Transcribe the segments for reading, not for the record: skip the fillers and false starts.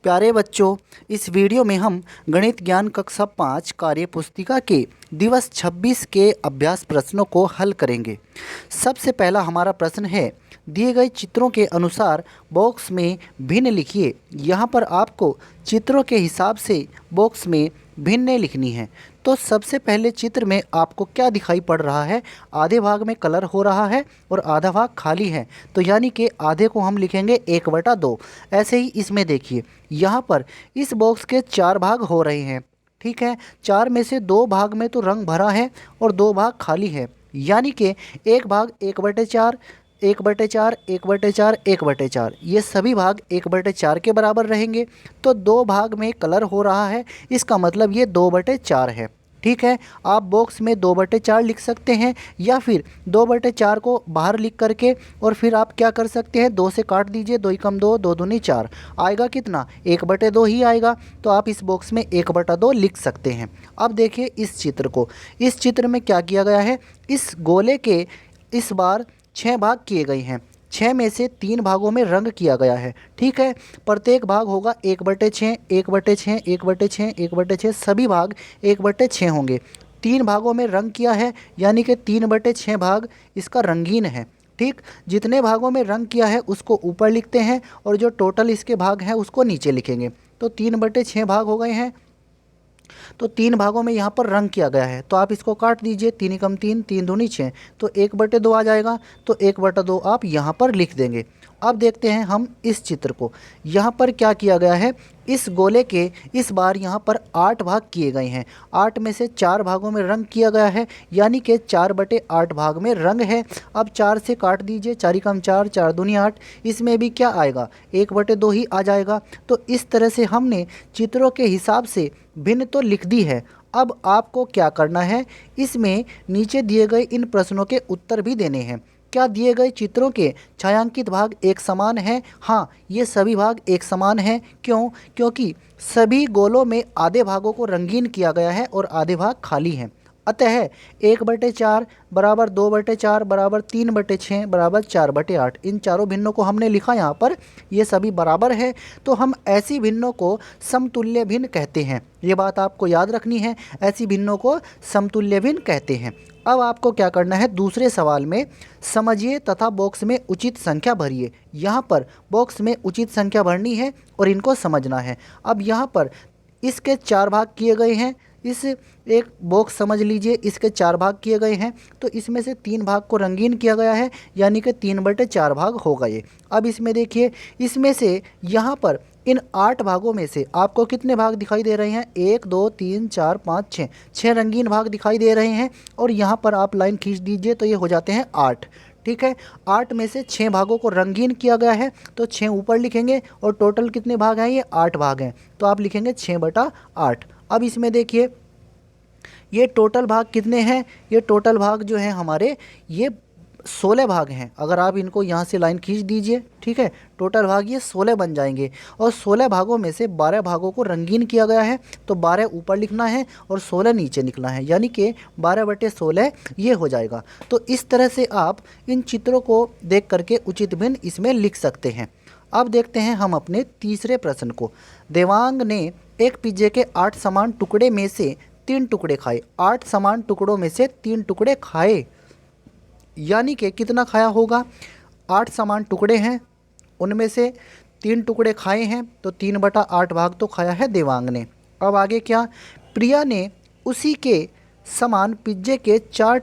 प्यारे बच्चों, इस वीडियो में हम गणित ज्ञान कक्षा 5 कार्य पुस्तिका के दिवस 26 के अभ्यास प्रश्नों को हल करेंगे। सबसे पहला हमारा प्रश्न है, दिए गए चित्रों के अनुसार बॉक्स में भिन्न लिखिए। यहाँ पर आपको चित्रों के हिसाब से बॉक्स में भिन्न लिखनी है। तो सबसे पहले चित्र में आपको क्या दिखाई पड़ रहा है? आधे भाग में कलर हो रहा है और आधा भाग खाली है। तो यानी कि आधे को हम लिखेंगे 1/2। ऐसे ही इसमें देखिए, यहाँ पर इस बॉक्स के 4 भाग हो रहे हैं। ठीक है, 4 में से 2 भाग में तो रंग भरा है और 2 भाग खाली है। यानी कि एक भाग 1/4, 1/4, 1/4, 1/4, ये सभी भाग 1/4 के बराबर रहेंगे। तो 2 भाग में कलर हो रहा है, इसका मतलब ये 2/4 है। ठीक है, आप बॉक्स में 2/4 लिख सकते हैं या फिर 2/4 को बाहर लिख करके और फिर आप क्या कर सकते हैं, 2 से काट दीजिए। 2 एकम 2, 2 दूनी 4, आएगा कितना? 1/2 ही आएगा। तो आप इस बॉक्स में 1/2 लिख सकते हैं। अब देखिए इस चित्र को, इस चित्र में क्या किया गया है, इस गोले के इस बार 6 भाग किए गए हैं। 6 में से 3 भागों में रंग किया गया है। ठीक है, प्रत्येक भाग होगा 1/6, 1/6, 1/6, 1/6, सभी भाग 1/6 होंगे। 3 भागों में रंग किया है, यानी कि 3/6 भाग इसका रंगीन है। ठीक, जितने भागों में रंग किया है उसको ऊपर लिखते हैं और जो टोटल इसके भाग हैं उसको नीचे लिखेंगे। तो 3/6 भाग हो गए हैं। तो 3 भागों में यहाँ पर रंग किया गया है, तो आप इसको काट दीजिए। 3 एकम 3, 3 दूनी 6, तो 1/2 आ जाएगा। तो 1/2 आप यहाँ पर लिख देंगे। अब देखते हैं हम इस चित्र को। यहाँ पर क्या किया गया है, इस गोले के इस बार यहाँ पर 8 भाग किए गए हैं। 8 में से 4 भागों में रंग किया गया है, यानी कि 4/8 भाग में रंग है। अब 4 से काट दीजिए। 4 एकम 4, 4 दूनी 8, इसमें भी क्या आएगा? 1/2 ही आ जाएगा। तो इस तरह से हमने चित्रों के हिसाब से भिन्न तो लिख दी है। अब आपको क्या करना है, इसमें नीचे दिए गए इन प्रश्नों के उत्तर भी देने हैं। क्या दिए गए चित्रों के छायांकित भाग एक समान हैं? हाँ, ये सभी भाग एक समान हैं। क्यों? क्योंकि सभी गोलों में आधे भागों को रंगीन किया गया है और आधे भाग खाली हैं। अतः 1/4 बराबर 2/4 बराबर 3/6 बराबर 4/8, इन चारों भिन्नों को हमने लिखा यहाँ पर, ये सभी बराबर है। तो हम ऐसी भिन्नों को समतुल्य भिन्न कहते हैं। ये बात आपको याद रखनी है, ऐसी भिन्नों को समतुल्य भिन्न कहते हैं। अब आपको क्या करना है, दूसरे सवाल में समझिए तथा बॉक्स में उचित संख्या भरिए। यहाँ पर बॉक्स में उचित संख्या भरनी है और इनको समझना है। अब यहाँ पर इसके 4 भाग किए गए हैं। इस एक बॉक्स समझ लीजिए, इसके 4 भाग किए गए हैं। तो इसमें से 3 भाग को रंगीन किया गया है, यानी कि 3/4 भाग हो गए। अब इसमें देखिए, इसमें से यहाँ पर इन 8 भागों में से आपको कितने भाग दिखाई दे रहे हैं? 1, 2, 3, 4, 5, 6, 6 रंगीन भाग दिखाई दे रहे हैं। और यहाँ पर आप लाइन खींच दीजिए तो ये हो जाते हैं 8। ठीक है, 8 में से 6 भागों को रंगीन किया गया है, तो 6 ऊपर लिखेंगे और टोटल कितने भाग हैं? ये 8 भाग हैं। तो आप लिखेंगे 6/8। अब इसमें देखिए, ये टोटल भाग कितने हैं? ये टोटल भाग जो है हमारे, ये 16 भाग हैं। अगर आप इनको यहाँ से लाइन खींच दीजिए, ठीक है, टोटल भाग ये 16 बन जाएंगे। और 16 भागों में से 12 भागों को रंगीन किया गया है, तो 12 ऊपर लिखना है और 16 नीचे लिखना है, यानी कि 12/16 ये हो जाएगा। तो इस तरह से आप इन चित्रों को देख करके उचित भिन्न इसमें लिख सकते हैं। अब देखते हैं हम अपने तीसरे प्रश्न को। देवांग ने एक पिज्जे के 8 समान टुकड़े में से 3 टुकड़े खाए। 8 समान टुकड़ों में से 3 टुकड़े खाए, यानी कि कितना खाया होगा? 8 समान टुकड़े हैं, उनमें से 3 टुकड़े खाए हैं, तो 3/8 भाग तो खाया है देवांग ने। अब आगे क्या? प्रिया ने उसी के समान पिज्जे के 4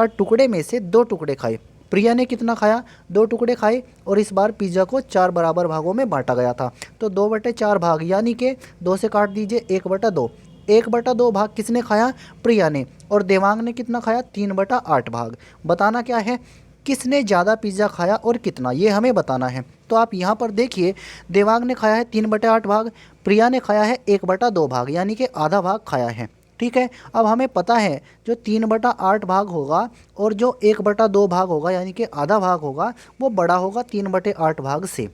टुकड़े में से 2 टुकड़े खाए। प्रिया ने कितना खाया? 2 टुकड़े खाए, और इस बार पिज्ज़ा को 4 बराबर भागों में बांटा गया था। तो 2/4 भाग, यानी कि 2 से काट दीजिए। 1/2, 1/2 भाग किसने खाया? प्रिया ने। और देवांग ने कितना खाया? 3/8 भाग। बताना क्या है, किसने ज़्यादा पिज़्ज़ा खाया और कितना, ये हमें बताना है। तो आप यहाँ पर देखिए, देवांग ने खाया है 3/8 भाग, प्रिया ने खाया है 1/2 भाग, यानी कि आधा भाग खाया है। ठीक है, अब हमें पता है जो 3/8 भाग होगा और जो 1/2 भाग होगा, यानी कि आधा भाग होगा, वो बड़ा होगा 3/8 भाग से।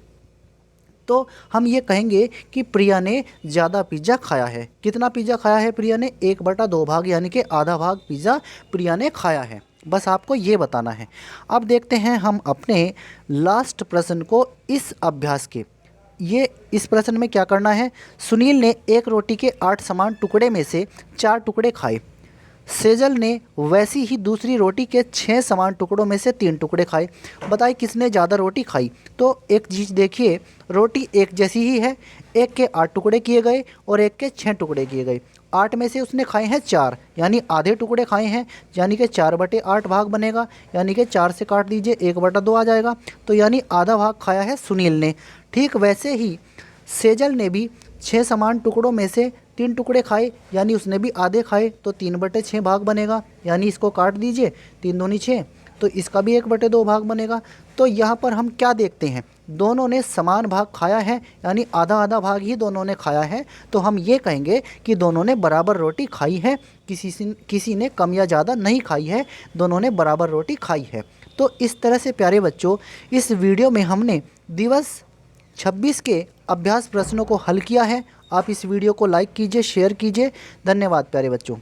तो हम ये कहेंगे कि प्रिया ने ज़्यादा पिज़्ज़ा खाया है। कितना पिज़्ज़ा खाया है प्रिया ने? 1/2 भाग, यानी कि आधा भाग पिज़्ज़ा प्रिया ने खाया है। बस आपको ये बताना है। अब देखते हैं हम अपने लास्ट प्रश्न को इस अभ्यास के। ये इस प्रश्न में क्या करना है, सुनील ने एक रोटी के 8 समान टुकड़े में से 4 टुकड़े खाए। सेजल ने वैसी ही दूसरी रोटी के 6 समान टुकड़ों में से 3 टुकड़े खाए। बताइए किसने ज़्यादा रोटी खाई। तो एक चीज़ देखिए, रोटी एक जैसी ही है, एक के 8 टुकड़े किए गए और एक के 6 टुकड़े किए गए। 8 में से उसने खाए हैं 4, यानी आधे टुकड़े खाए हैं, यानी कि 4/8 भाग बनेगा, यानी कि 4 से काट दीजिए 1/2 आ जाएगा, तो यानी आधा भाग खाया है सुनील ने। ठीक वैसे ही सेजल ने भी 6 समान टुकड़ों में से 3 टुकड़े खाए, यानी उसने भी आधे खाए, तो 3/6 भाग बनेगा, यानी इसको काट दीजिए, 3 दूनी 6, तो इसका भी 1/2 भाग बनेगा। तो यहाँ पर हम क्या देखते हैं, दोनों ने समान भाग खाया है, यानी आधा आधा भाग ही दोनों ने खाया है। तो हम ये कहेंगे कि दोनों ने बराबर रोटी खाई है, किसी ने कम या ज़्यादा नहीं खाई है, दोनों ने बराबर रोटी खाई है। तो इस तरह से प्यारे बच्चों, इस वीडियो में हमने दिवस 26 के अभ्यास प्रश्नों को हल किया है। आप इस वीडियो को लाइक कीजिए, शेयर कीजिए। धन्यवाद प्यारे बच्चों।